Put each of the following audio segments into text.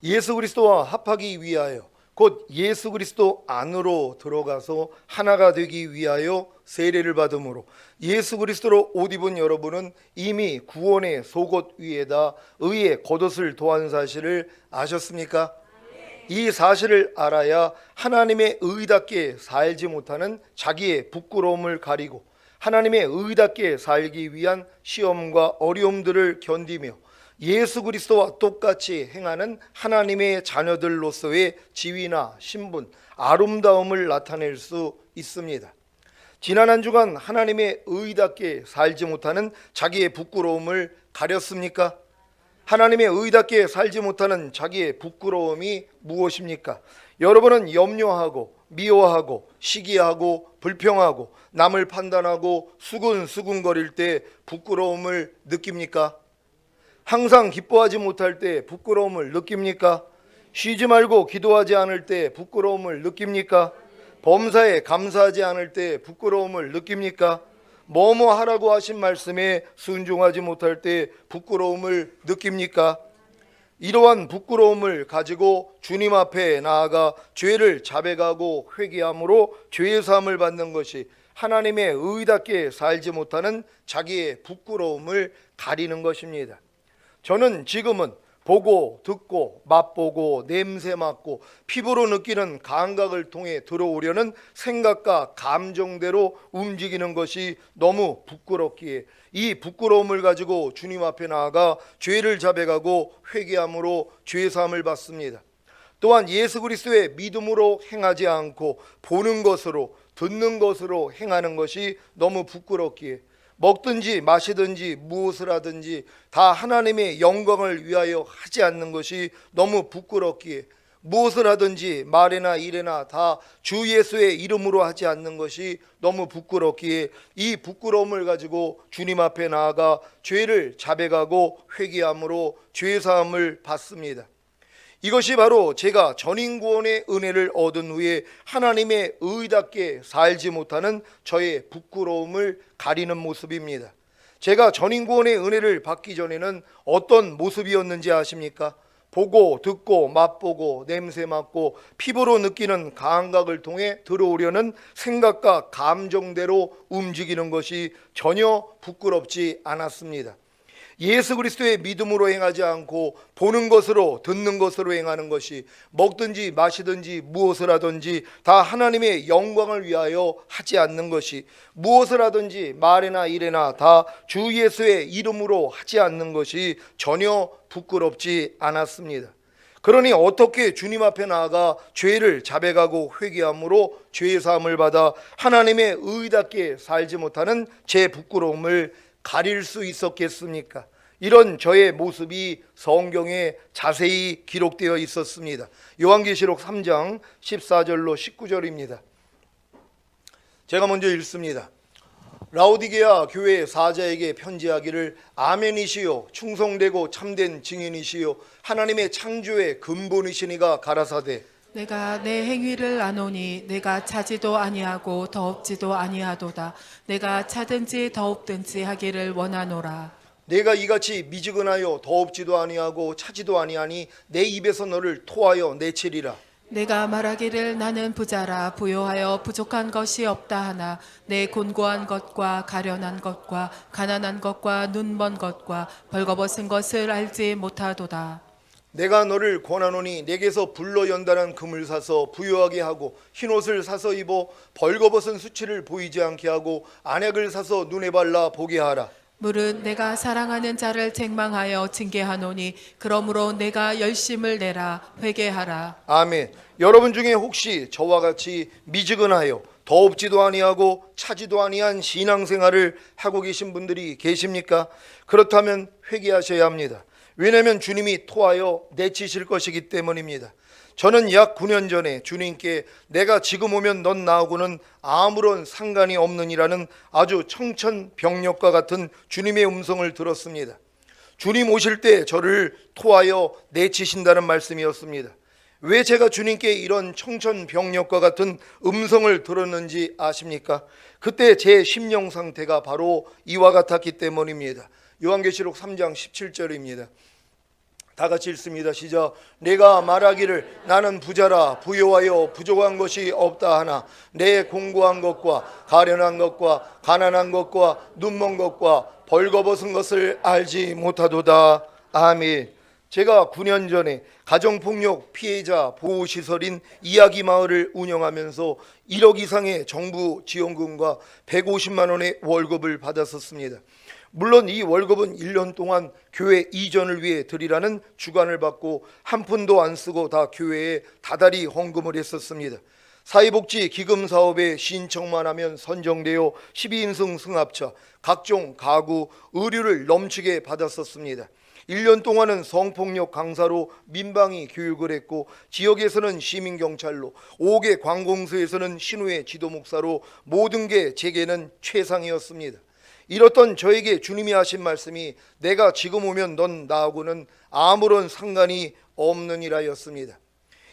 예수 그리스도와 합하기 위하여 곧 예수 그리스도 안으로 들어가서 하나가 되기 위하여 세례를 받음으로 예수 그리스도로 옷 입은 여러분은 이미 구원의 속옷 위에다 의의 겉옷을 도한 사실을 아셨습니까? 이 사실을 알아야 하나님의 의답게 살지 못하는 자기의 부끄러움을 가리고 하나님의 의답게 살기 위한 시험과 어려움들을 견디며 예수 그리스도와 똑같이 행하는 하나님의 자녀들로서의 지위나 신분, 아름다움을 나타낼 수 있습니다. 지난 한 주간 하나님의 의답게 살지 못하는 자기의 부끄러움을 가렸습니까? 하나님의 의답게 살지 못하는 자기의 부끄러움이 무엇입니까? 여러분은 염려하고 미워하고 시기하고 불평하고 남을 판단하고 수근수근거릴 때 부끄러움을 느낍니까? 항상 기뻐하지 못할 때 부끄러움을 느낍니까? 쉬지 말고 기도하지 않을 때 부끄러움을 느낍니까? 범사에 감사하지 않을 때 부끄러움을 느낍니까? 뭐뭐 하라고 하신 말씀에 순종하지 못할 때 부끄러움을 느낍니까? 이러한 부끄러움을 가지고 주님 앞에 나아가 죄를 자백하고 회개함으로 죄의 사함을 받는 것이 하나님의 의답게 살지 못하는 자기의 부끄러움을 가리는 것입니다. 저는 지금은 보고 듣고 맛보고 냄새 맡고 피부로 느끼는 감각을 통해 들어오려는 생각과 감정대로 움직이는 것이 너무 부끄럽기에 이 부끄러움을 가지고 주님 앞에 나아가 죄를 자백하고 회개함으로 죄 사함을 받습니다. 또한 예수 그리스도의 믿음으로 행하지 않고 보는 것으로 듣는 것으로 행하는 것이 너무 부끄럽기에 먹든지 마시든지 무엇을 하든지 다 하나님의 영광을 위하여 하지 않는 것이 너무 부끄럽기에 무엇을 하든지 말이나 일이나 다 주 예수의 이름으로 하지 않는 것이 너무 부끄럽기에 이 부끄러움을 가지고 주님 앞에 나아가 죄를 자백하고 회개함으로 죄 사함을 받습니다. 이것이 바로 제가 전인구원의 은혜를 얻은 후에 하나님의 의답게 살지 못하는 저의 부끄러움을 가리는 모습입니다. 제가 전인구원의 은혜를 받기 전에는 어떤 모습이었는지 아십니까? 보고 듣고 맛보고 냄새 맡고 피부로 느끼는 감각을 통해 들어오려는 생각과 감정대로 움직이는 것이 전혀 부끄럽지 않았습니다. 예수 그리스도의 믿음으로 행하지 않고 보는 것으로 듣는 것으로 행하는 것이 먹든지 마시든지 무엇을 하든지 다 하나님의 영광을 위하여 하지 않는 것이 무엇을 하든지 말이나 일이나 다 주 예수의 이름으로 하지 않는 것이 전혀 부끄럽지 않았습니다. 그러니 어떻게 주님 앞에 나아가 죄를 자백하고 회개함으로 죄의 사함을 받아 하나님의 의답게 살지 못하는 제 부끄러움을 가릴 수 있었겠습니까? 이런 저의 모습이 성경에 자세히 기록되어 있었습니다. 요한계시록 3장 14절로 19절입니다. 제가 먼저 읽습니다. 라오디게아 교회 사자에게 편지하기를 아멘이시요 충성되고 참된 증인이시요 하나님의 창조의 근본이시니가 가라사대 내가 내 행위를 아노니 내가 차지도 아니하고 더없지도 아니하도다. 내가 차든지 더없든지 하기를 원하노라. 내가 이같이 미지근하여 더없지도 아니하고 차지도 아니하니 내 입에서 너를 토하여 내치리라. 내가 말하기를 나는 부자라 부요하여 부족한 것이 없다 하나 내 곤고한 것과 가련한 것과 가난한 것과 눈먼 것과 벌거벗은 것을 알지 못하도다. 내가 너를 권하노니 내게서 불로 연단한 금을 사서 부요하게 하고 흰옷을 사서 입어 벌거벗은 수치를 보이지 않게 하고 안약을 사서 눈에 발라 보게 하라. 물은 내가 사랑하는 자를 책망하여 징계하노니 그러므로 내가 열심을 내라 회개하라. 아멘. 여러분 중에 혹시 저와 같이 미지근하여 더없지도 아니하고 차지도 아니한 신앙생활을 하고 계신 분들이 계십니까? 그렇다면 회개하셔야 합니다. 왜냐하면 주님이 토하여 내치실 것이기 때문입니다. 저는 약 9년 전에 주님께 내가 지금 오면 넌 나하고는 아무런 상관이 없느니라는 아주 청천벽력과 같은 주님의 음성을 들었습니다. 주님 오실 때 저를 토하여 내치신다는 말씀이었습니다. 왜 제가 주님께 이런 청천벽력과 같은 음성을 들었는지 아십니까? 그때 제 심령 상태가 바로 이와 같았기 때문입니다. 요한계시록 3장 17절입니다. 다 같이 읽습니다. 시작. 내가 말하기를 나는 부자라 부요하여 부족한 것이 없다 하나 내 공고한 것과 가련한 것과 가난한 것과 눈먼 것과 벌거벗은 것을 알지 못하도다. 아멘. 제가 9년 전에 가정폭력 피해자 보호시설인 이야기마을을 운영하면서 1억 이상의 정부 지원금과 150만 원의 월급을 받았었습니다. 물론 이 월급은 1년 동안 교회 이전을 위해 드리라는 주관을 받고 한 푼도 안 쓰고 다 교회에 다달이 헌금을 했었습니다. 사회복지 기금 사업에 신청만 하면 선정되어 12인승 승합차, 각종 가구, 의류를 넘치게 받았었습니다. 1년 동안은 성폭력 강사로 민방위 교육을 했고 지역에서는 시민경찰로 5개 관공서에서는 신우회 지도목사로 모든 게 제게는 최상이었습니다. 이렇던 저에게 주님이 하신 말씀이 내가 지금 오면 넌 나하고는 아무런 상관이 없느니라였습니다.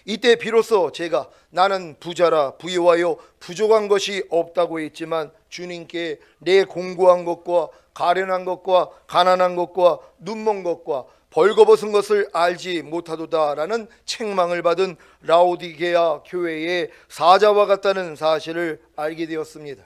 이때 비로소 제가 나는 부자라 부유하여 부족한 것이 없다고 했지만 주님께 내 공고한 것과 가련한 것과 가난한 것과 눈먼 것과 벌거벗은 것을 알지 못하도다라는 책망을 받은 라오디게아 교회의 사자와 같다는 사실을 알게 되었습니다.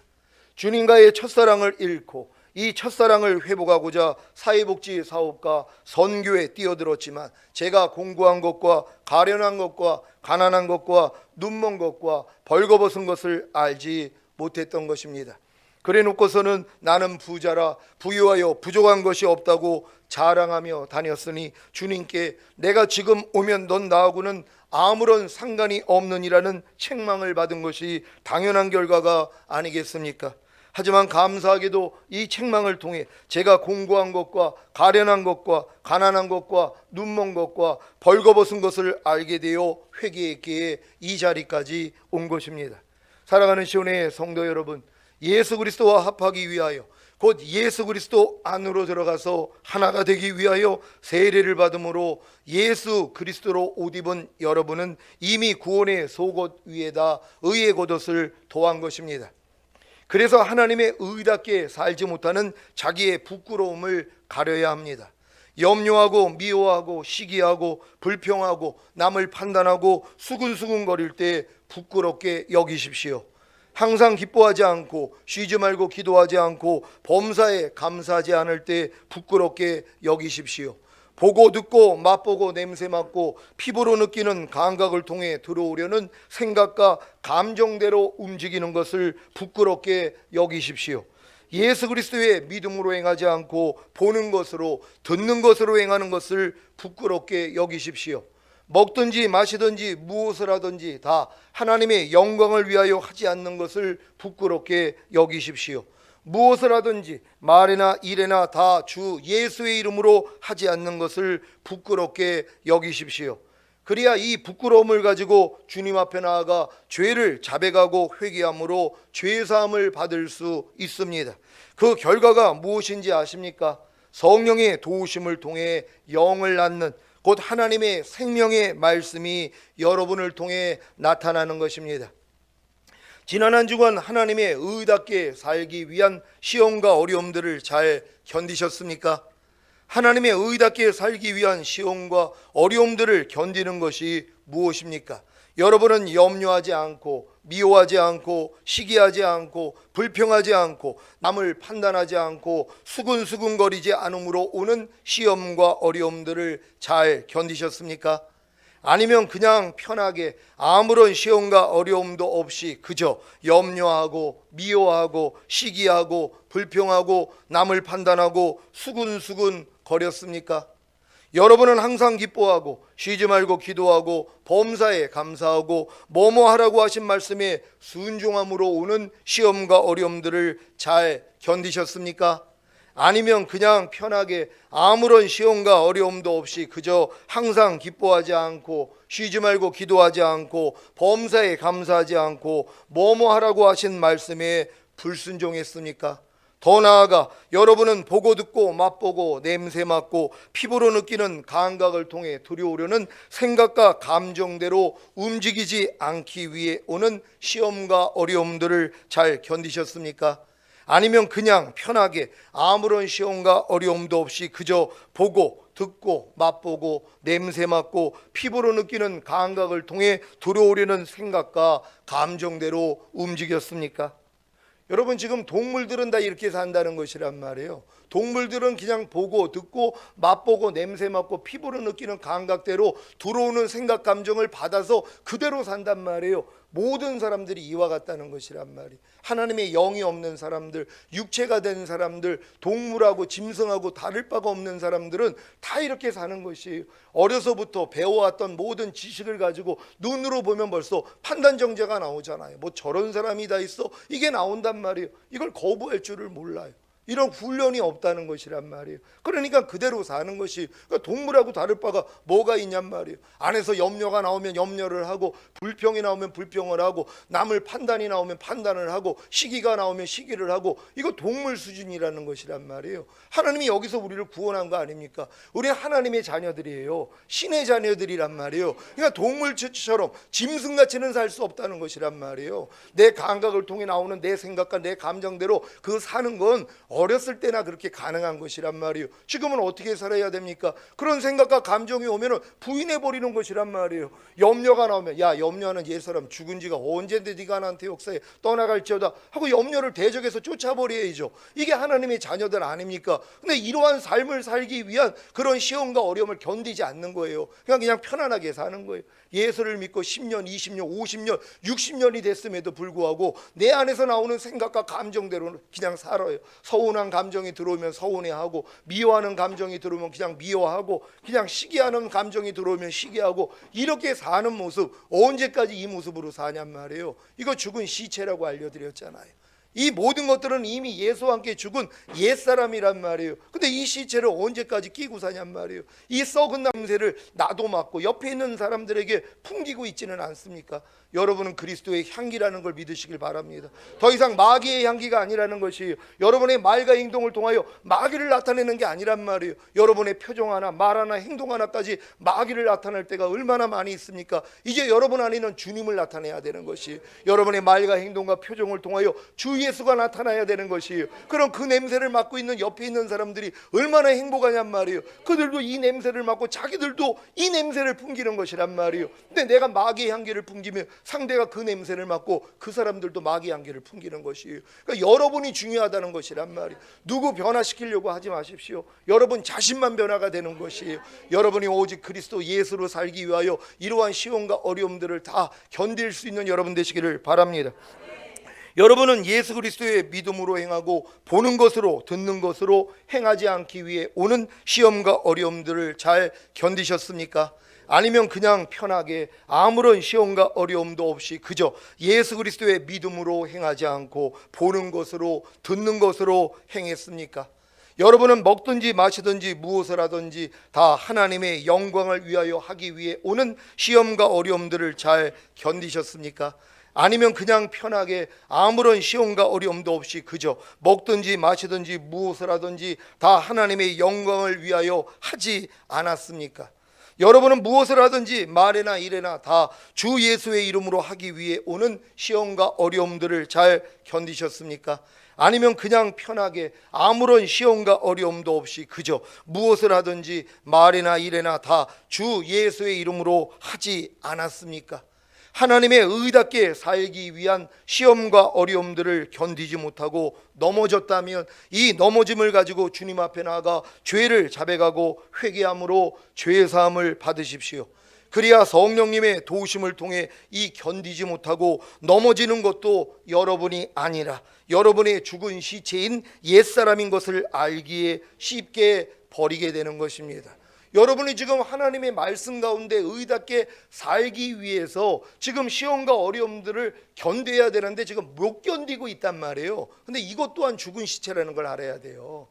주님과의 첫사랑을 잃고 이 첫사랑을 회복하고자 사회복지 사업과 선교에 뛰어들었지만 제가 공고한 것과 가련한 것과 가난한 것과 눈먼 것과 벌거벗은 것을 알지 못했던 것입니다. 그래 놓고서는 나는 부자라 부유하여 부족한 것이 없다고 자랑하며 다녔으니 주님께 내가 지금 오면 넌 나하고는 아무런 상관이 없느니라는 책망을 받은 것이 당연한 결과가 아니겠습니까? 하지만 감사하게도 이 책망을 통해 제가 공고한 것과 가련한 것과 가난한 것과 눈먼 것과 벌거벗은 것을 알게 되어 회개했기에 이 자리까지 온 것입니다. 사랑하는 시온의 성도 여러분, 예수 그리스도와 합하기 위하여 곧 예수 그리스도 안으로 들어가서 하나가 되기 위하여 세례를 받음으로 예수 그리스도로 옷 입은 여러분은 이미 구원의 속옷 위에다 의의 겉옷을 더한 것입니다. 그래서 하나님의 의답게 살지 못하는 자기의 부끄러움을 가려야 합니다. 염려하고 미워하고 시기하고 불평하고 남을 판단하고 수근수근거릴 때 부끄럽게 여기십시오. 항상 기뻐하지 않고 쉬지 말고 기도하지 않고 범사에 감사하지 않을 때 부끄럽게 여기십시오. 보고 듣고 맛보고 냄새 맡고 피부로 느끼는 감각을 통해 들어오려는 생각과 감정대로 움직이는 것을 부끄럽게 여기십시오. 예수 그리스도의 믿음으로 행하지 않고 보는 것으로 듣는 것으로 행하는 것을 부끄럽게 여기십시오. 먹든지 마시든지 무엇을 하든지 다 하나님의 영광을 위하여 하지 않는 것을 부끄럽게 여기십시오. 무엇을 하든지 말이나 일이나 다 주 예수의 이름으로 하지 않는 것을 부끄럽게 여기십시오. 그래야 이 부끄러움을 가지고 주님 앞에 나아가 죄를 자백하고 회개함으로 죄사함을 받을 수 있습니다. 그 결과가 무엇인지 아십니까? 성령의 도우심을 통해 영을 낳는 곧 하나님의 생명의 말씀이 여러분을 통해 나타나는 것입니다. 지난 한 주간 하나님의 의답게 살기 위한 시험과 어려움들을 잘 견디셨습니까? 하나님의 의답게 살기 위한 시험과 어려움들을 견디는 것이 무엇입니까? 여러분은 염려하지 않고 미워하지 않고 시기하지 않고 불평하지 않고 남을 판단하지 않고 수근수근거리지 않음으로 오는 시험과 어려움들을 잘 견디셨습니까? 아니면 그냥 편하게 아무런 시험과 어려움도 없이 그저 염려하고 미워하고 시기하고 불평하고 남을 판단하고 수근수근 거렸습니까? 여러분은 항상 기뻐하고 쉬지 말고 기도하고 범사에 감사하고 뭐뭐 하라고 하신 말씀에 순종함으로 오는 시험과 어려움들을 잘 견디셨습니까? 아니면 그냥 편하게 아무런 시험과 어려움도 없이 그저 항상 기뻐하지 않고 쉬지 말고 기도하지 않고 범사에 감사하지 않고 뭐뭐 하라고 하신 말씀에 불순종했습니까? 더 나아가 여러분은 보고 듣고 맛보고 냄새 맡고 피부로 느끼는 감각을 통해 들여오려는 생각과 감정대로 움직이지 않기 위해 오는 시험과 어려움들을 잘 견디셨습니까? 아니면 그냥 편하게 아무런 시험과 어려움도 없이 그저 보고 듣고 맛보고 냄새 맡고 피부로 느끼는 감각을 통해 들어오려는 생각과 감정대로 움직였습니까? 여러분, 지금 동물들은 다 이렇게 산다는 것이란 말이에요. 동물들은 그냥 보고 듣고 맛보고 냄새 맡고 피부로 느끼는 감각대로 들어오는 생각 감정을 받아서 그대로 산단 말이에요. 모든 사람들이 이와 같다는 것이란 말이에요. 하나님의 영이 없는 사람들, 육체가 된 사람들, 동물하고 짐승하고 다를 바가 없는 사람들은 다 이렇게 사는 것이에요. 어려서부터 배워왔던 모든 지식을 가지고 눈으로 보면 벌써 판단 정죄가 나오잖아요. 뭐 저런 사람이 다 있어, 이게 나온단 말이에요. 이걸 거부할 줄을 몰라요. 이런 훈련이 없다는 것이란 말이에요. 그러니까 그대로 사는 것이, 그러니까 동물하고 다를 바가 뭐가 있냔 말이에요. 안에서 염려가 나오면 염려를 하고, 불평이 나오면 불평을 하고, 남을 판단이 나오면 판단을 하고, 시기가 나오면 시기를 하고, 이거 동물 수준이라는 것이란 말이에요. 하나님이 여기서 우리를 구원한 거 아닙니까? 우리는 하나님의 자녀들이에요. 신의 자녀들이란 말이에요. 그러니까 동물처럼 짐승같이는 살 수 없다는 것이란 말이에요. 내 감각을 통해 나오는 내 생각과 내 감정대로 그 사는 건 어렸을 때나 그렇게 가능한 것이란 말이에요. 지금은 어떻게 살아야 됩니까? 그런 생각과 감정이 오면 부인해버리는 것이란 말이에요. 염려가 나오면, 야, 염려하는 옛사람 죽은 지가 언젠데 네가 나한테 역사에 떠나갈지어다 하고 염려를 대적해서 쫓아버려야죠. 이게 하나님의 자녀들 아닙니까? 근데 이러한 삶을 살기 위한 그런 시험과 어려움을 견디지 않는 거예요. 그냥 편안하게 사는 거예요. 예수를 믿고 10년, 20년, 50년, 60년이 됐음에도 불구하고 내 안에서 나오는 생각과 감정대로 그냥 살아요. 서운한 감정이 들어오면 서운해하고, 미워하는 감정이 들어오면 그냥 미워하고, 그냥 시기하는 감정이 들어오면 시기하고, 이렇게 사는 모습, 언제까지 이 모습으로 사냔 말이에요. 이거 죽은 시체라고 알려드렸잖아요. 이 모든 것들은 이미 예수와 함께 죽은 옛사람이란 말이에요. 근데 이 시체를 언제까지 끼고 사냔 말이에요. 이 썩은 냄새를 나도 맡고 옆에 있는 사람들에게 풍기고 있지는 않습니까? 여러분은 그리스도의 향기라는 걸 믿으시길 바랍니다. 더 이상 마귀의 향기가 아니라는 것이에요. 여러분의 말과 행동을 통하여 마귀를 나타내는 게 아니란 말이에요. 여러분의 표정 하나, 말 하나, 행동 하나까지 마귀를 나타낼 때가 얼마나 많이 있습니까? 이제 여러분 안에는 주님을 나타내야 되는 것이에요. 여러분의 말과 행동과 표정을 통하여 주 예수가 나타나야 되는 것이에요. 그럼 그 냄새를 맡고 있는 옆에 있는 사람들이 얼마나 행복하냔 말이에요. 그들도 이 냄새를 맡고 자기들도 이 냄새를 풍기는 것이란 말이에요. 근데 내가 마귀의 향기를 풍기면 상대가 그 냄새를 맡고 그 사람들도 마귀의 향기를 풍기는 것이에요. 그러니까 여러분이 중요하다는 것이란 말이에요. 누구 변화시키려고 하지 마십시오. 여러분 자신만 변화가 되는 것이에요. 여러분이 오직 그리스도 예수로 살기 위하여 이러한 시험과 어려움들을 다 견딜 수 있는 여러분 되시기를 바랍니다. 여러분은 예수 그리스도의 믿음으로 행하고 보는 것으로 듣는 것으로 행하지 않기 위해 오는 시험과 어려움들을 잘 견디셨습니까? 아니면 그냥 편하게 아무런 시험과 어려움도 없이 그저 예수 그리스도의 믿음으로 행하지 않고 보는 것으로 듣는 것으로 행했습니까? 여러분은 먹든지 마시든지 무엇을 하든지 다 하나님의 영광을 위하여 하기 위해 오는 시험과 어려움들을 잘 견디셨습니까? 아니면 그냥 편하게 아무런 시험과 어려움도 없이 그저 먹든지 마시든지 무엇을 하든지 다 하나님의 영광을 위하여 하지 않았습니까? 여러분은 무엇을 하든지 말이나 일이나 다 주 예수의 이름으로 하기 위해 오는 시험과 어려움들을 잘 견디셨습니까? 아니면 그냥 편하게 아무런 시험과 어려움도 없이 그저 무엇을 하든지 말이나 일이나 다 주 예수의 이름으로 하지 않았습니까? 하나님의 의답게 살기 위한 시험과 어려움들을 견디지 못하고 넘어졌다면 이 넘어짐을 가지고 주님 앞에 나아가 죄를 자백하고 회개함으로 죄사함을 받으십시오. 그래야 성령님의 도우심을 통해 이 견디지 못하고 넘어지는 것도 여러분이 아니라 여러분의 죽은 시체인 옛사람인 것을 알기에 쉽게 버리게 되는 것입니다. 여러분이 지금 하나님의 말씀 가운데 의답게 살기 위해서 지금 시험과 어려움들을 견뎌야 되는데 지금 못 견디고 있단 말이에요. 근데 이것 또한 죽은 시체라는 걸 알아야 돼요.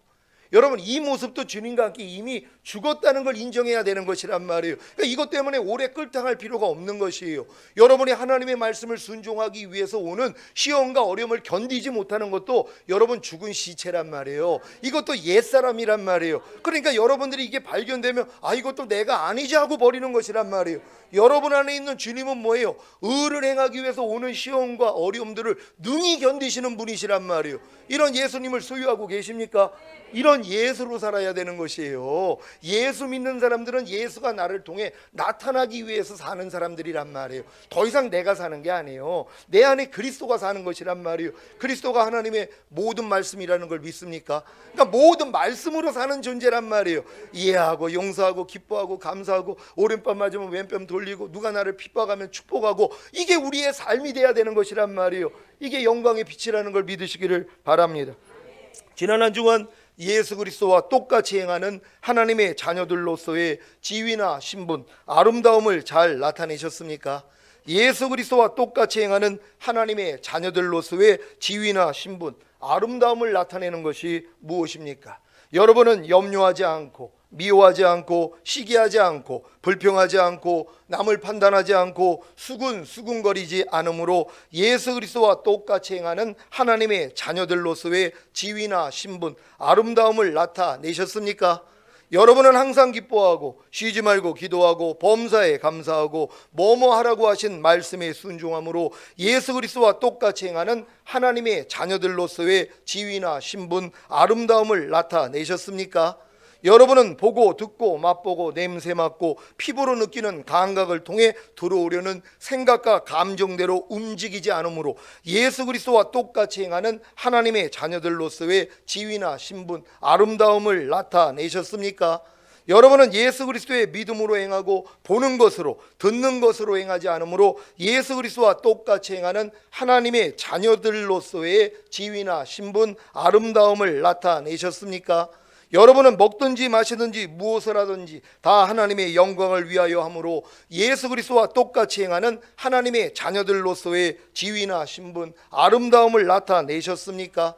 여러분, 이 모습도 주님과 함께 이미 죽었다는 걸 인정해야 되는 것이란 말이에요. 그러니까 이것 때문에 오래 끌당할 필요가 없는 것이에요. 여러분이 하나님의 말씀을 순종하기 위해서 오는 시험과 어려움을 견디지 못하는 것도 여러분 죽은 시체란 말이에요. 이것도 옛사람이란 말이에요. 그러니까 여러분들이 이게 발견되면 아, 이것도 내가 아니지 하고 버리는 것이란 말이에요. 여러분 안에 있는 주님은 뭐예요? 의를 행하기 위해서 오는 시험과 어려움들을 능히 견디시는 분이시란 말이에요. 이런 예수님을 소유하고 계십니까? 이런 이건 예수로 살아야 되는 것이에요. 예수 믿는 사람들은 예수가 나를 통해 나타나기 위해서 사는 사람들이란 말이에요. 더 이상 내가 사는 게 아니에요. 내 안에 그리스도가 사는 것이란 말이에요. 그리스도가 하나님의 모든 말씀이라는 걸 믿습니까? 그러니까 모든 말씀으로 사는 존재란 말이에요. 이해하고 용서하고 기뻐하고 감사하고 오른뺨 맞으면 왼뺨 돌리고 누가 나를 핍박하면 축복하고, 이게 우리의 삶이 돼야 되는 것이란 말이에요. 이게 영광의 빛이라는 걸 믿으시기를 바랍니다. 지난 한 주간 예수 그리스도와 똑같이 행하는 하나님의 자녀들로서의 지위나 신분, 아름다움을 잘 나타내셨습니까? 예수 그리스도와 똑같이 행하는 하나님의 자녀들로서의 지위나 신분, 아름다움을 나타내는 것이 무엇입니까? 여러분은 염려하지 않고 미워하지 않고 시기하지 않고 불평하지 않고 남을 판단하지 않고 수군거리지 않으므로 예수 그리스도와 똑같이 행하는 하나님의 자녀들로서의 지위나 신분, 아름다움을 나타내셨습니까? 여러분은 항상 기뻐하고 쉬지 말고 기도하고 범사에 감사하고 뭐뭐 하라고 하신 말씀에 순종함으로 예수 그리스도와 똑같이 행하는 하나님의 자녀들로서의 지위나 신분, 아름다움을 나타내셨습니까? 여러분은 보고 듣고 맛보고 냄새 맡고 피부로 느끼는 감각을 통해 들어오려는 생각과 감정대로 움직이지 않으므로 예수 그리스도와 똑같이 행하는 하나님의 자녀들로서의 지위나 신분, 아름다움을 나타내셨습니까? 여러분은 예수 그리스도의 믿음으로 행하고 보는 것으로 듣는 것으로 행하지 않으므로 예수 그리스도와 똑같이 행하는 하나님의 자녀들로서의 지위나 신분, 아름다움을 나타내셨습니까? 여러분은 먹든지 마시든지 무엇을 하든지 다 하나님의 영광을 위하여 함으로 예수 그리스도와 똑같이 행하는 하나님의 자녀들로서의 지위나 신분, 아름다움을 나타내셨습니까?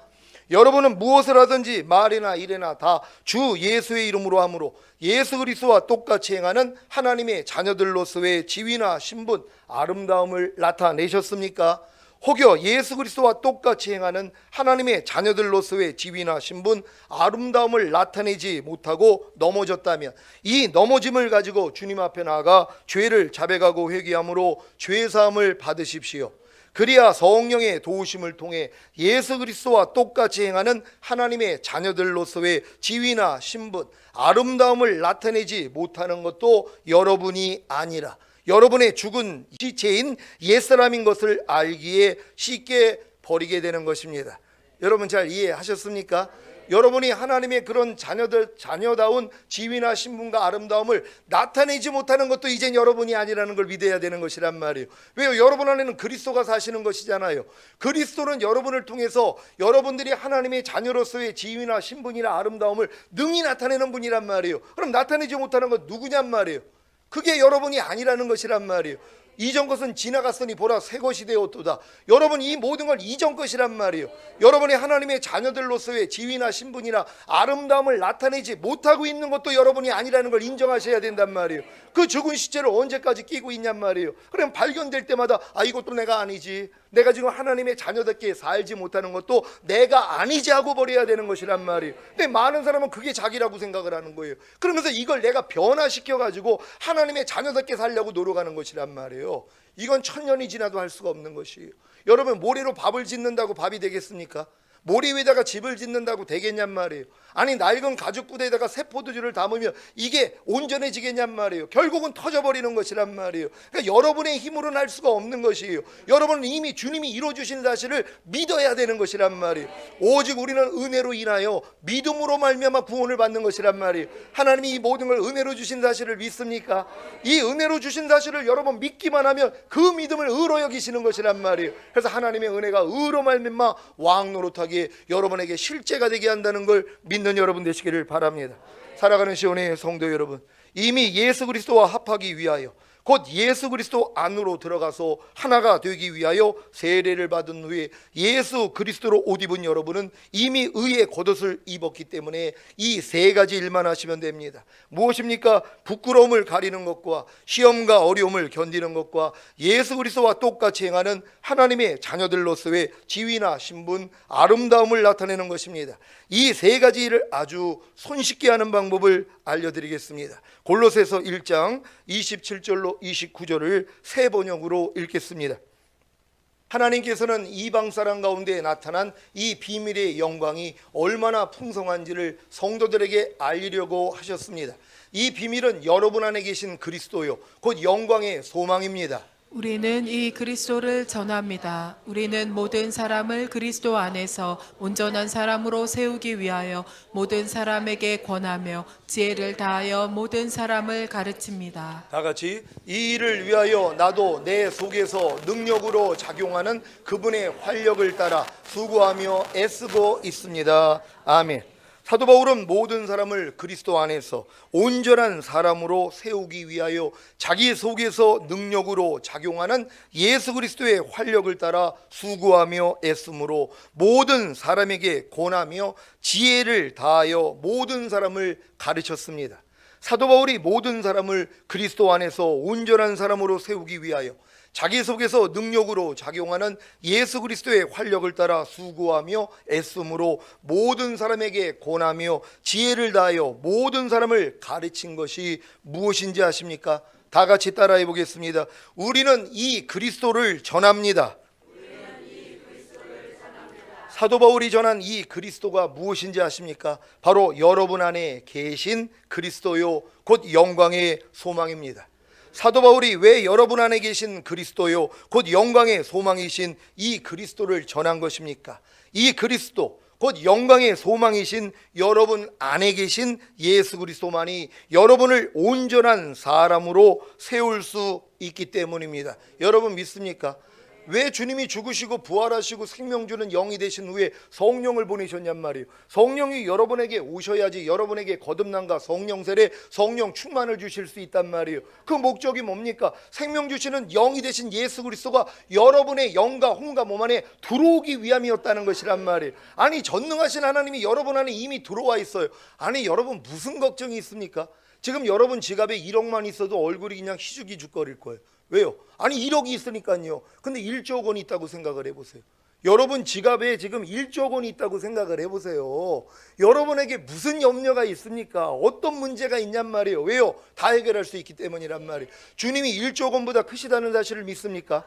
여러분은 무엇을 하든지 말이나 일이나 다 주 예수의 이름으로 함으로 예수 그리스도와 똑같이 행하는 하나님의 자녀들로서의 지위나 신분, 아름다움을 나타내셨습니까? 혹여 예수 그리스도와 똑같이 행하는 하나님의 자녀들로서의 지위나 신분, 아름다움을 나타내지 못하고 넘어졌다면 이 넘어짐을 가지고 주님 앞에 나아가 죄를 자백하고 회개함으로 죄사함을 받으십시오. 그리야 성령의 도우심을 통해 예수 그리스도와 똑같이 행하는 하나님의 자녀들로서의 지위나 신분, 아름다움을 나타내지 못하는 것도 여러분이 아니라 여러분의 죽은 시체인 옛사람인 것을 알기에 쉽게 버리게 되는 것입니다. 여러분 잘 이해하셨습니까? 여러분이 하나님의 그런 자녀다운 지위나 신분과 아름다움을 나타내지 못하는 것도 이젠 여러분이 아니라는 걸 믿어야 되는 것이란 말이에요. 왜요? 여러분 안에는 그리스도가 사시는 것이잖아요. 그리스도는 여러분을 통해서 여러분들이 하나님의 자녀로서의 지위나 신분이나 아름다움을 능히 나타내는 분이란 말이에요. 그럼 나타내지 못하는 건 누구냔 말이에요. 그게 여러분이 아니라는 것이란 말이에요. 이전 것은 지나갔으니 보라 새 것이 되었도다. 여러분 이 모든 걸 이전 것이란 말이에요. 여러분의 하나님의 자녀들로서의 지위나 신분이나 아름다움을 나타내지 못하고 있는 것도 여러분이 아니라는 걸 인정하셔야 된단 말이에요. 그 죽은 시체를 언제까지 끼고 있냔 말이에요. 그럼 발견될 때마다 이것도 내가 아니지, 내가 지금 하나님의 자녀답게 살지 못하는 것도 내가 아니지 하고 버려야 되는 것이란 말이에요. 근데 많은 사람은 그게 자기라고 생각을 하는 거예요. 그러면서 이걸 내가 변화시켜 가지고 하나님의 자녀답게 살려고 노력하는 것이란 말이에요. 이건 천년이 지나도 할 수가 없는 것이에요. 여러분 모래로 밥을 짓는다고 밥이 되겠습니까? 모래 위에다가 집을 짓는다고 되겠냔 말이에요. 아니 낡은 가죽 부대에다가 새 포도주를 담으면 이게 온전해지겠냔 말이에요. 결국은 터져버리는 것이란 말이에요. 그러니까 여러분의 힘으로는 할 수가 없는 것이에요. 여러분은 이미 주님이 이루어주신 사실을 믿어야 되는 것이란 말이에요. 오직 우리는 은혜로 인하여 믿음으로 말미암아 구원을 받는 것이란 말이에요. 하나님이 이 모든 걸 은혜로 주신 사실을 믿습니까? 이 은혜로 주신 사실을 여러분 믿기만 하면 그 믿음을 의로 여기시는 것이란 말이에요. 그래서 하나님의 은혜가 의로 말미암아 왕 노릇하기에 여러분에게 실제가 되게 한다는 걸 믿는 여러분 되시기를 바랍니다. 살아가는 시온의 성도 여러분, 이미 예수 그리스도와 합하기 위하여 곧 예수 그리스도 안으로 들어가서 하나가 되기 위하여 세례를 받은 후에 예수 그리스도로 옷 입은 여러분은 이미 의의 겉옷을 입었기 때문에 이 세 가지 일만 하시면 됩니다. 무엇입니까? 부끄러움을 가리는 것과 시험과 어려움을 견디는 것과 예수 그리스도와 똑같이 행하는 하나님의 자녀들로서의 지위나 신분, 아름다움을 나타내는 것입니다. 이 세 가지 일을 아주 손쉽게 하는 방법을 알려드리겠습니다. 골로새서 1장 27절로 29절을 새 번역으로 읽겠습니다. 하나님께서는 이방 사람 가운데 나타난 이 비밀의 영광이 얼마나 풍성한지를 성도들에게 알리려고 하셨습니다. 이 비밀은 여러분 안에 계신 그리스도요, 곧 영광의 소망입니다. 우리는 이 그리스도를 전합니다. 우리는 모든 사람을 그리스도 안에서 온전한 사람으로 세우기 위하여 모든 사람에게 권하며 지혜를 다하여 모든 사람을 가르칩니다. 다 같이 이 일을 위하여 나도 내 속에서 능력으로 작용하는 그분의 활력을 따라 수고하며 애쓰고 있습니다. 아멘. 사도 바울은 모든 사람을 그리스도 안에서 온전한 사람으로 세우기 위하여 자기 속에서 능력으로 작용하는 예수 그리스도의 활력을 따라 수고하며 애쓰므로 모든 사람에게 권하며 지혜를 다하여 모든 사람을 가르쳤습니다. 사도 바울이 모든 사람을 그리스도 안에서 온전한 사람으로 세우기 위하여 자기 속에서 능력으로 작용하는 예수 그리스도의 활력을 따라 수고하며 애씀으로 모든 사람에게 권하며 지혜를 다하여 모든 사람을 가르친 것이 무엇인지 아십니까? 다 같이 따라해 보겠습니다. 우리는 이 그리스도를 전합니다. 사도 바울이 전한 이 그리스도가 무엇인지 아십니까? 바로 여러분 안에 계신 그리스도요, 곧 영광의 소망입니다. 사도 바울이 왜 여러분 안에 계신 그리스도요, 곧 영광의 소망이신 이 그리스도를 전한 것입니까? 이 그리스도, 곧 영광의 소망이신 여러분 안에 계신 예수 그리스도만이 여러분을 온전한 사람으로 세울 수 있기 때문입니다. 여러분 믿습니까? 왜 주님이 죽으시고 부활하시고 생명 주는 영이 되신 후에 성령을 보내셨냔 말이에요. 성령이 여러분에게 오셔야지 여러분에게 거듭남과 성령 세례, 성령 충만을 주실 수 있단 말이에요. 그 목적이 뭡니까? 생명 주시는 영이 되신 예수 그리스도가 여러분의 영과 혼과 몸 안에 들어오기 위함이었다는 것이란 말이에요. 아니 전능하신 하나님이 여러분 안에 이미 들어와 있어요. 아니 여러분 무슨 걱정이 있습니까? 지금 여러분 지갑에 1억만 있어도 얼굴이 그냥 희죽희죽거릴 거예요. 왜요? 아니 1억이 있으니까요. 근데 1조 원이 있다고 생각을 해보세요. 여러분 지갑에 지금 1조 원이 있다고 생각을 해보세요. 여러분에게 무슨 염려가 있습니까? 어떤 문제가 있냔 말이에요. 왜요? 다 해결할 수 있기 때문이란 말이에요. 주님이 1조 원보다 크시다는 사실을 믿습니까?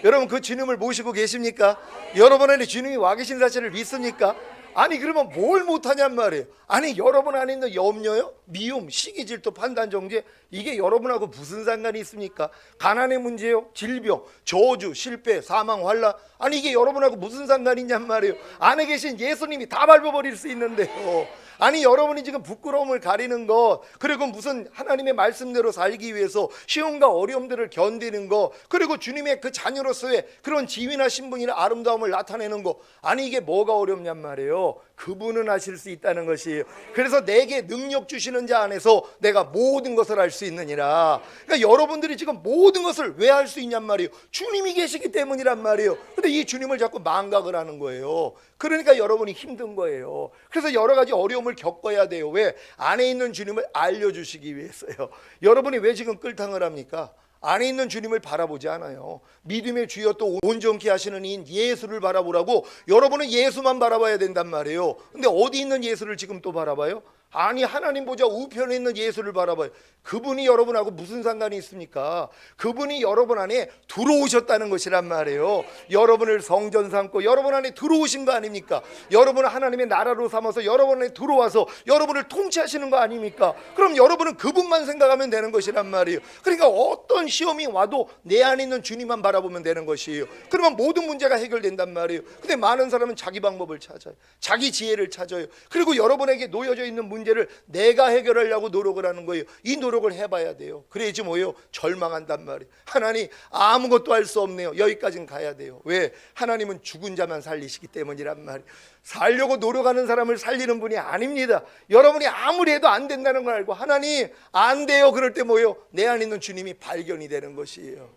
여러분 그 주님을 모시고 계십니까? 여러분 안에 주님이 와 계신 사실을 믿습니까? 아니 그러면 뭘 못하냔 말이에요. 아니 여러분 안에 있는 염려요? 미움, 시기, 질투, 판단, 정죄, 이게 여러분하고 무슨 상관이 있습니까? 가난의 문제요? 질병, 저주, 실패, 사망, 환난, 아니 이게 여러분하고 무슨 상관이냔 말이에요. 안에 계신 예수님이 다 밟아버릴 수 있는데요. 아니 여러분이 지금 부끄러움을 가리는 것, 그리고 무슨 하나님의 말씀대로 살기 위해서 시험과 어려움들을 견디는 것, 그리고 주님의 그 자녀로서의 그런 지위나 신분이나 아름다움을 나타내는 것, 아니 이게 뭐가 어렵냔 말이에요. 그분은 하실 수 있다는 것이에요. 그래서 내게 능력 주시는 자 안에서 내가 모든 것을 할 수 있느니라. 그러니까 여러분들이 지금 모든 것을 왜 할 수 있냔 말이에요. 주님이 계시기 때문이란 말이에요. 근데 이 주님을 자꾸 망각을 하는 거예요. 그러니까 여러분이 힘든 거예요. 그래서 여러 가지 어려움을 겪어야 돼요. 왜? 안에 있는 주님을 알려주시기 위해서요. 여러분이 왜 지금 끌탕을 합니까? 안에 있는 주님을 바라보지 않아요. 믿음의 주여 또 온전케 하시는 이인 예수를 바라보라고 여러분은 예수만 바라봐야 된단 말이에요. 근데 어디 있는 예수를 지금 또 바라봐요? 아니 하나님 보좌 우편에 있는 예수를 바라봐요. 그분이 여러분하고 무슨 상관이 있습니까? 그분이 여러분 안에 들어오셨다는 것이란 말이에요. 여러분을 성전 삼고 여러분 안에 들어오신 거 아닙니까? 여러분을 하나님의 나라로 삼아서 여러분 안에 들어와서 여러분을 통치하시는 거 아닙니까? 그럼 여러분은 그분만 생각하면 되는 것이란 말이에요. 그러니까 어떤 시험이 와도 내 안에 있는 주님만 바라보면 되는 것이에요. 그러면 모든 문제가 해결된단 말이에요. 근데 많은 사람은 자기 방법을 찾아요. 자기 지혜를 찾아요. 그리고 여러분에게 놓여져 있는 문제를 내가 해결하려고 노력을 하는 거예요. 이 노력을 해봐야 돼요. 그래야지 뭐예요? 절망한단 말이에요. 하나님 아무것도 할 수 없네요. 여기까지는 가야 돼요. 왜? 하나님은 죽은 자만 살리시기 때문이란 말이에요. 살려고 노력하는 사람을 살리는 분이 아닙니다. 여러분이 아무리 해도 안 된다는 걸 알고 하나님 안 돼요. 그럴 때 뭐예요? 내 안에 있는 주님이 발견이 되는 것이에요.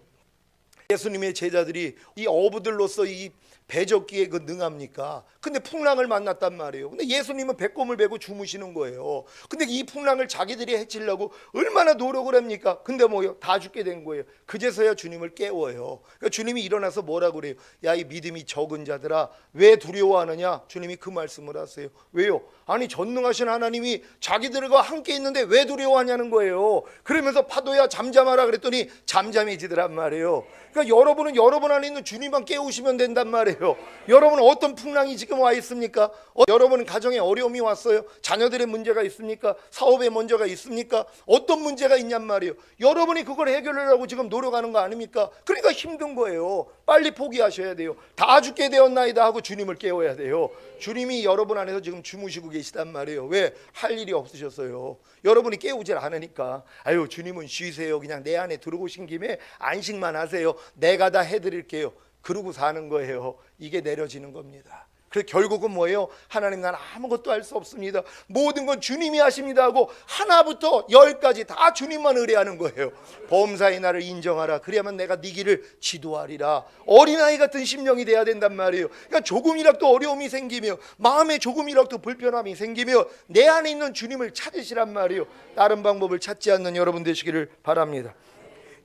예수님의 제자들이 이 어부들로서 이 배적기에 그 능합니까? 근데 풍랑을 만났단 말이에요. 근데 예수님은 배꼽을 베고 주무시는 거예요. 근데 이 풍랑을 자기들이 해치려고 얼마나 노력을 합니까? 근데 뭐요? 다 죽게 된 거예요. 그제서야 주님을 깨워요. 그러니까 주님이 일어나서 뭐라고 그래요? 야, 이 믿음이 적은 자들아, 왜 두려워하느냐? 주님이 그 말씀을 하세요. 왜요? 아니 전능하신 하나님이 자기들과 함께 있는데 왜 두려워하냐는 거예요. 그러면서 파도야 잠잠하라 그랬더니 잠잠해지더란 말이에요. 그러니까 여러분은 여러분 안에 있는 주님만 깨우시면 된단 말이에요. 여러분은 어떤 풍랑이 지금 와 있습니까? 여러분은 가정에 어려움이 왔어요? 자녀들의 문제가 있습니까? 사업에 문제가 있습니까? 어떤 문제가 있냔 말이에요. 여러분이 그걸 해결하려고 지금 노력하는 거 아닙니까? 그러니까 힘든 거예요. 빨리 포기하셔야 돼요. 다 죽게 되었나이다 하고 주님을 깨워야 돼요. 주님이 여러분 안에서 지금 주무시고 계시단 말이에요. 왜? 할 일이 없으셨어요. 여러분이 깨우질 않으니까. 아유, 주님은 쉬세요. 그냥 내 안에 들어오신 김에 안식만 하세요. 내가 다 해드릴게요. 그러고 사는 거예요. 이게 내려지는 겁니다. 그래서 결국은 뭐예요? 하나님, 난 아무것도 할 수 없습니다. 모든 건 주님이 하십니다 하고 하나부터 열까지 다 주님만 의뢰하는 거예요. 범사의 나를 인정하라. 그래야만 내가 네 길을 지도하리라. 어린아이 같은 심령이 돼야 된단 말이에요. 그러니까 조금이라도 어려움이 생기며 마음에 조금이라도 불편함이 생기며 내 안에 있는 주님을 찾으시란 말이에요. 다른 방법을 찾지 않는 여러분 되시기를 바랍니다.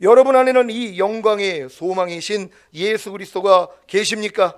여러분 안에는 이 영광의 소망이신 예수 그리스도가 계십니까?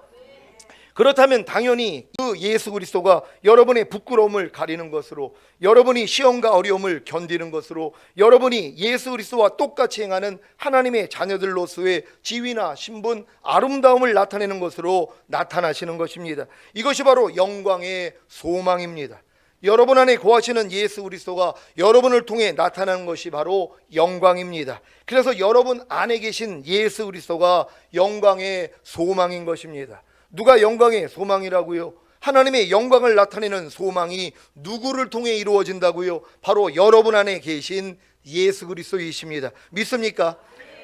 그렇다면 당연히 그 예수 그리스도가 여러분의 부끄러움을 가리는 것으로, 여러분이 시험과 어려움을 견디는 것으로, 여러분이 예수 그리스도와 똑같이 행하는 하나님의 자녀들로서의 지위나 신분, 아름다움을 나타내는 것으로 나타나시는 것입니다. 이것이 바로 영광의 소망입니다. 여러분 안에 거하시는 예수 그리스도가 여러분을 통해 나타나는 것이 바로 영광입니다. 그래서 여러분 안에 계신 예수 그리스도가 영광의 소망인 것입니다. 누가 영광의 소망이라고요? 하나님의 영광을 나타내는 소망이 누구를 통해 이루어진다고요? 바로 여러분 안에 계신 예수 그리스도이십니다. 믿습니까?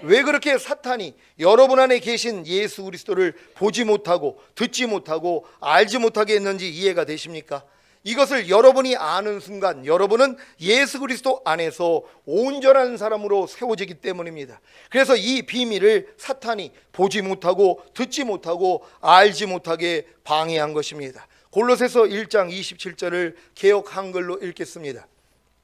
왜 그렇게 사탄이 여러분 안에 계신 예수 그리스도를 보지 못하고 듣지 못하고 알지 못하게 했는지 이해가 되십니까? 이것을 여러분이 아는 순간 여러분은 예수 그리스도 안에서 온전한 사람으로 세워지기 때문입니다. 그래서 이 비밀을 사탄이 보지 못하고 듣지 못하고 알지 못하게 방해한 것입니다. 골로새서 1장 27절을 개역 한글로 읽겠습니다.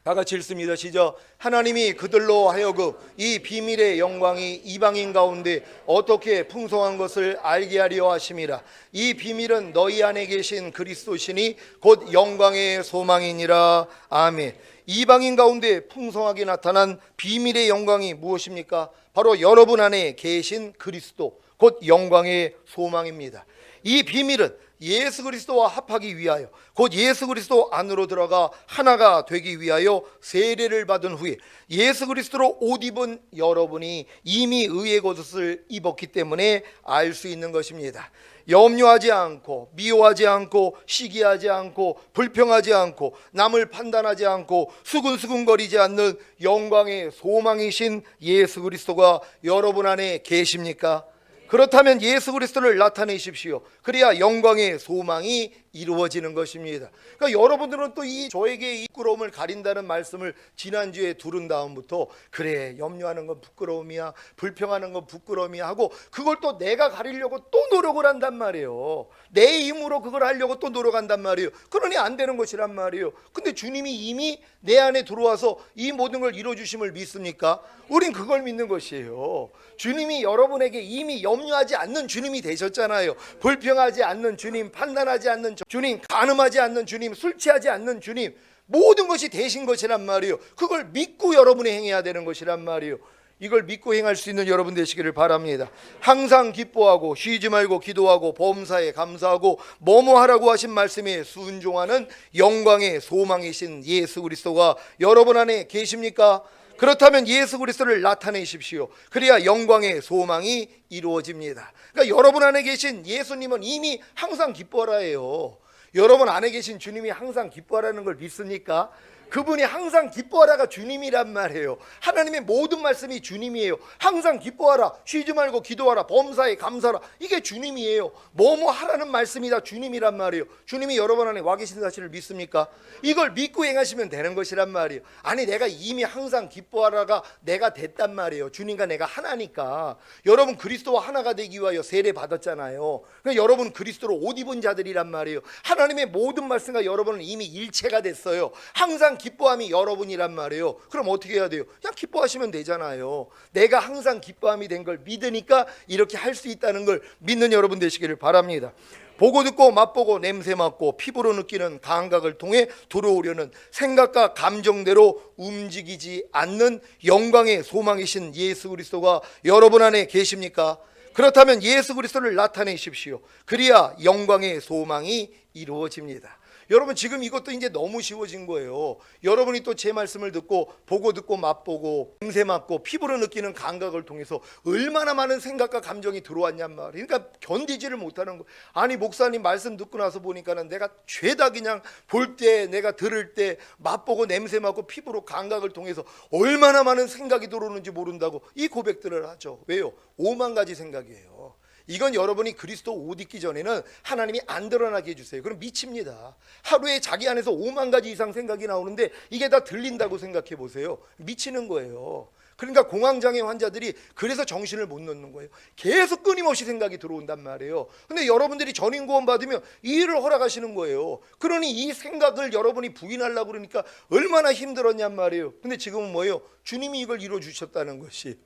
다 같이 읽습니다. 시작. 하나님이 그들로 하여금 이 비밀의 영광이 이방인 가운데 어떻게 풍성한 것을 알게 하려 하심이라. 이 비밀은 너희 안에 계신 그리스도시니 곧 영광의 소망이니라. 아멘. 이방인 가운데 풍성하게 나타난 비밀의 영광이 무엇입니까? 바로 여러분 안에 계신 그리스도, 곧 영광의 소망입니다. 이 비밀은 예수 그리스도와 합하기 위하여, 곧 예수 그리스도 안으로 들어가 하나가 되기 위하여 세례를 받은 후에 예수 그리스도로 옷 입은 여러분이 이미 의의 겉옷을 입었기 때문에 알 수 있는 것입니다. 염려하지 않고, 미워하지 않고, 시기하지 않고, 불평하지 않고, 남을 판단하지 않고, 수근수근거리지 않는 영광의 소망이신 예수 그리스도가 여러분 안에 계십니까? 그렇다면 예수 그리스도를 나타내십시오. 그래야 영광의 소망이 이루어지는 것입니다. 그러니까 여러분들은 또 이 저에게 이 부끄러움을 가린다는 말씀을 지난주에 들은 다음부터 그래, 염려하는 건 부끄러움이야, 불평하는 건 부끄러움이야 하고 그걸 또 내가 가리려고 또 노력을 한단 말이에요. 내 힘으로 그걸 하려고 또 노력한단 말이에요. 그러니 안 되는 것이란 말이에요. 근데 주님이 이미 내 안에 들어와서 이 모든 걸 이루어주심을 믿습니까? 우린 그걸 믿는 것이에요. 주님이 여러분에게 이미 염려하지 않는 주님이 되셨잖아요. 불평하지 않는 주님, 판단하지 않는 주님, 간음하지 않는 주님, 술 취하지 않는 주님, 모든 것이 되신 것이란 말이에요. 그걸 믿고 여러분이 행해야 되는 것이란 말이에요. 이걸 믿고 행할 수 있는 여러분 되시기를 바랍니다. 항상 기뻐하고 쉬지 말고 기도하고 범사에 감사하고 뭐뭐 하라고 하신 말씀에 순종하는 영광의 소망이신 예수 그리스도가 여러분 안에 계십니까? 그렇다면 예수 그리스도를 나타내십시오. 그래야 영광의 소망이 이루어집니다. 그러니까 여러분 안에 계신 예수님은 이미 항상 기뻐하라예요. 여러분 안에 계신 주님이 항상 기뻐하라는 걸 믿습니까? 그분이 항상 기뻐하라가 주님이란 말이에요. 하나님의 모든 말씀이 주님이에요. 항상 기뻐하라, 쉬지 말고 기도하라, 범사에 감사하라, 이게 주님이에요. 뭐뭐 하라는 말씀이 다 주님이란 말이에요. 주님이 여러분 안에 와 계신 사실을 믿습니까? 이걸 믿고 행하시면 되는 것이란 말이에요. 아니, 내가 이미 항상 기뻐하라가 내가 됐단 말이에요. 주님과 내가 하나니까. 여러분 그리스도와 하나가 되기 위하여 세례 받았잖아요. 그러니까 여러분 그리스도로 옷 입은 자들이란 말이에요. 하나님의 모든 말씀과 여러분은 이미 일체가 됐어요. 항상 항상 기뻐함이 여러분이란 말이에요. 그럼 어떻게 해야 돼요? 그냥 기뻐하시면 되잖아요. 내가 항상 기뻐함이 된 걸 믿으니까 이렇게 할 수 있다는 걸 믿는 여러분 되시기를 바랍니다. 보고 듣고 맛보고 냄새 맡고 피부로 느끼는 감각을 통해 들어오려는 생각과 감정대로 움직이지 않는 영광의 소망이신 예수 그리스도가 여러분 안에 계십니까? 그렇다면 예수 그리스도를 나타내십시오. 그래야 영광의 소망이 이루어집니다. 여러분 지금 이것도 이제 너무 쉬워진 거예요. 여러분이 또 제 말씀을 듣고 보고 듣고 맛보고 냄새 맡고 피부로 느끼는 감각을 통해서 얼마나 많은 생각과 감정이 들어왔냔 말이에요. 그러니까 견디지를 못하는 거. 아니 목사님 말씀 듣고 나서 보니까는 내가 죄다 그냥 볼 때 내가 들을 때 맛보고 냄새 맡고 피부로 감각을 통해서 얼마나 많은 생각이 들어오는지 모른다고 이 고백들을 하죠. 왜요? 5만 가지 생각이에요. 이건 여러분이 그리스도 옷 입기 전에는 하나님이 안 드러나게 해주세요. 그럼 미칩니다. 하루에 자기 안에서 5만 가지 이상 생각이 나오는데 이게 다 들린다고 생각해 보세요. 미치는 거예요. 그러니까 공황장애 환자들이 그래서 정신을 못 놓는 거예요. 계속 끊임없이 생각이 들어온단 말이에요. 근데 여러분들이 전인구원 받으면 이 일을 허락하시는 거예요. 그러니 이 생각을 여러분이 부인하려고 그러니까 얼마나 힘들었냔 말이에요. 근데 지금은 뭐예요? 주님이 이걸 이루어 주셨다는 것이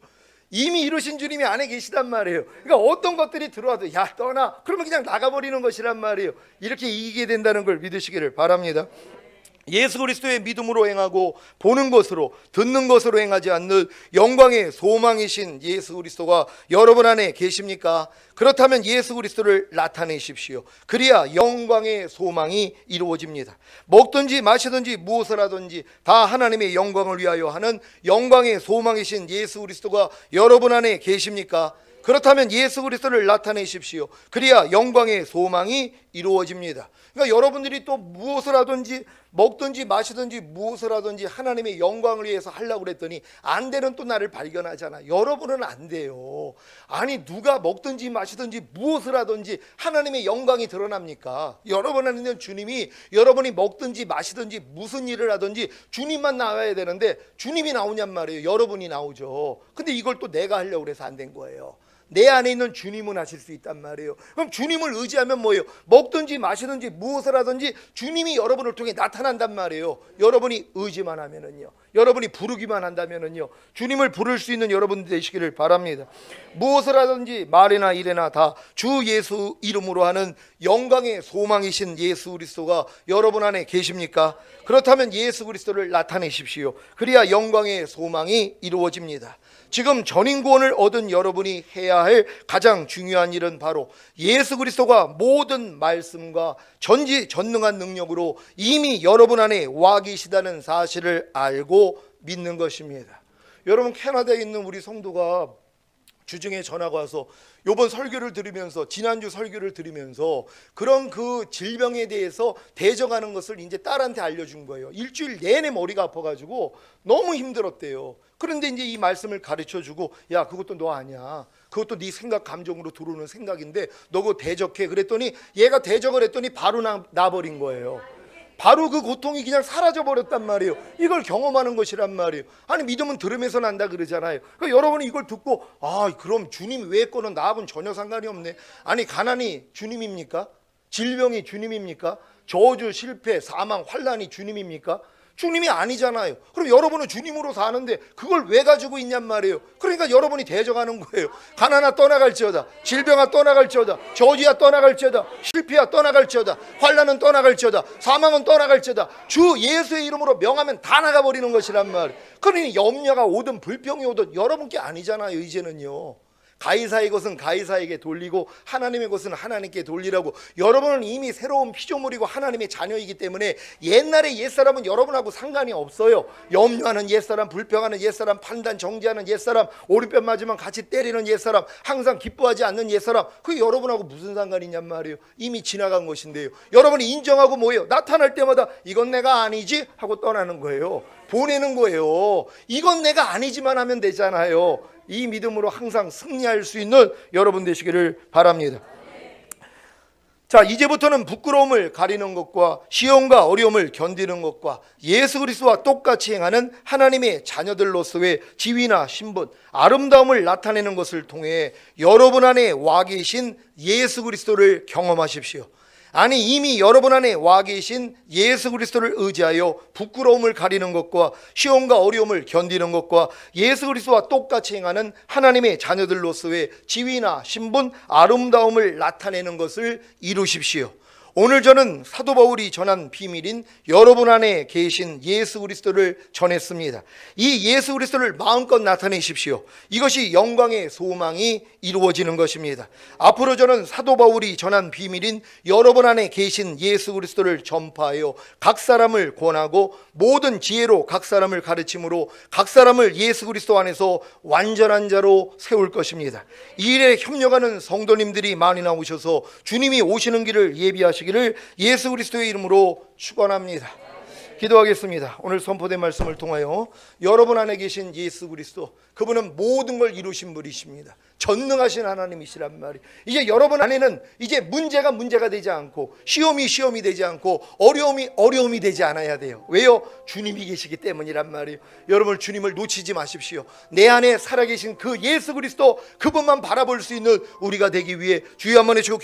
이미 이루신 주님이 안에 계시단 말이에요. 그러니까 어떤 것들이 들어와도 야 떠나 그러면 그냥 나가버리는 것이란 말이에요. 이렇게 이기게 된다는 걸 믿으시기를 바랍니다. 예수 그리스도의 믿음으로 행하고 보는 것으로 듣는 것으로 행하지 않는 영광의 소망이신 예수 그리스도가 여러분 안에 계십니까? 그렇다면 예수 그리스도를 나타내십시오. 그래야 영광의 소망이 이루어집니다. 먹든지 마시든지 무엇을 하든지 다 하나님의 영광을 위하여 하는 영광의 소망이신 예수 그리스도가 여러분 안에 계십니까? 그렇다면 예수 그리스도를 나타내십시오. 그래야 영광의 소망이 이루어집니다. 그러니까 여러분들이 또 무엇을 하든지 먹든지 마시든지 무엇을 하든지 하나님의 영광을 위해서 하려고 그랬더니 안 되는 또 나를 발견하잖아. 여러분은 안 돼요. 아니 누가 먹든지 마시든지 무엇을 하든지 하나님의 영광이 드러납니까? 여러분 안에 있는 주님이 여러분이 먹든지 마시든지 무슨 일을 하든지 주님만 나와야 되는데 주님이 나오냔 말이에요. 여러분이 나오죠. 근데 이걸 또 내가 하려고 그래서 안 된 거예요. 내 안에 있는 주님은 하실 수 있단 말이에요. 그럼 주님을 의지하면 뭐예요? 먹든지 마시든지 무엇을 하든지 주님이 여러분을 통해 나타난단 말이에요. 여러분이 의지만 하면은요, 여러분이 부르기만 한다면은요, 주님을 부를 수 있는 여러분 되시기를 바랍니다. 무엇을 하든지 말이나 일이나 다 주 예수 이름으로 하는 영광의 소망이신 예수 그리스도가 여러분 안에 계십니까? 그렇다면 예수 그리스도를 나타내십시오. 그래야 영광의 소망이 이루어집니다. 지금 전인구원을 얻은 여러분이 해야 할 가장 중요한 일은 바로 예수 그리스도가 모든 말씀과 전지전능한 능력으로 이미 여러분 안에 와 계시다는 사실을 알고 믿는 것입니다. 여러분 캐나다에 있는 우리 성도가 주중에 전화가 와서 이번 설교를 들으면서 지난주 설교를 들으면서 그런 그 질병에 대해서 대적하는 것을 이제 딸한테 알려준 거예요. 일주일 내내 머리가 아파가지고 너무 힘들었대요. 그런데 이제 이 말씀을 가르쳐주고 야 그것도 너 아니야. 그것도 네 생각 감정으로 들어오는 생각인데 너 그거 대적해. 그랬더니 얘가 대적을 했더니 바로 나버린 거예요. 바로 그 고통이 그냥 사라져 버렸단 말이에요. 이걸 경험하는 것이란 말이에요. 아니 믿음은 들으면서 난다 그러잖아요. 그러니까 여러분이 이걸 듣고 아 그럼 주님 외의 거는 나하고는 전혀 상관이 없네. 아니 가난이 주님입니까? 질병이 주님입니까? 저주, 실패, 사망, 환난이 주님입니까? 주님이 아니잖아요. 그럼 여러분은 주님으로 사는데 그걸 왜 가지고 있냔 말이에요. 그러니까 여러분이 대적하는 거예요. 가난아 떠나갈지어다, 질병아 떠나갈지어다, 저주야 떠나갈지어다, 실패야 떠나갈지어다, 환난은 떠나갈지어다, 사망은 떠나갈지어다. 주 예수의 이름으로 명하면 다 나가버리는 것이란 말이에요. 그러니 염려가 오든 불평이 오든 여러분께 아니잖아요. 이제는요. 가이사의 것은 가이사에게 돌리고 하나님의 것은 하나님께 돌리라고. 여러분은 이미 새로운 피조물이고 하나님의 자녀이기 때문에 옛날의 옛사람은 여러분하고 상관이 없어요. 염려하는 옛사람, 불평하는 옛사람, 판단 정지하는 옛사람, 오른편 맞으면 같이 때리는 옛사람, 항상 기뻐하지 않는 옛사람, 그게 여러분하고 무슨 상관이냔 말이에요. 이미 지나간 것인데요. 여러분이 인정하고 뭐예요? 나타날 때마다 이건 내가 아니지 하고 떠나는 거예요. 보내는 거예요. 이건 내가 아니지만 하면 되잖아요. 이 믿음으로 항상 승리할 수 있는 여러분 되시기를 바랍니다. 자, 이제부터는 부끄러움을 가리는 것과 시험과 어려움을 견디는 것과 예수 그리스도와 똑같이 행하는 하나님의 자녀들로서의 지위나 신분, 아름다움을 나타내는 것을 통해 여러분 안에 와 계신 예수 그리스도를 경험하십시오. 아니 이미 여러분 안에 와 계신 예수 그리스도를 의지하여 부끄러움을 가리는 것과 시험과 어려움을 견디는 것과 예수 그리스도와 똑같이 행하는 하나님의 자녀들로서의 지위나 신분, 아름다움을 나타내는 것을 이루십시오. 오늘 저는 사도 바울이 전한 비밀인 여러분 안에 계신 예수 그리스도를 전했습니다. 이 예수 그리스도를 마음껏 나타내십시오. 이것이 영광의 소망이 이루어지는 것입니다. 앞으로 저는 사도 바울이 전한 비밀인 여러분 안에 계신 예수 그리스도를 전파하여 각 사람을 권하고 모든 지혜로 각 사람을 가르침으로 각 사람을 예수 그리스도 안에서 완전한 자로 세울 것입니다. 이 일에 협력하는 성도님들이 많이 나오셔서 주님이 오시는 길을 예비하시기를 예수 그리스도의 이름으로 축원합니다. 기도하겠습니다. 오늘 선포된 말씀을 통하여 여러분 안에 계신 예수 그리스도, 그분은 모든 걸 이루신 분이십니다. 전능하신 하나님이시란 말이에요. 이제 여러분 안에는 이제 문제가 되지 않고 시험이 되지 않고 어려움이 되지 않아야 돼요. 왜요? 주님이 계시기 때문이란 말이에요. 여러분 주님을 놓치지 마십시오. 내 안에 살아계신 그 예수 그리스도, 그분만 바라볼 수 있는 우리가 되기 위해 주여 한번 해주고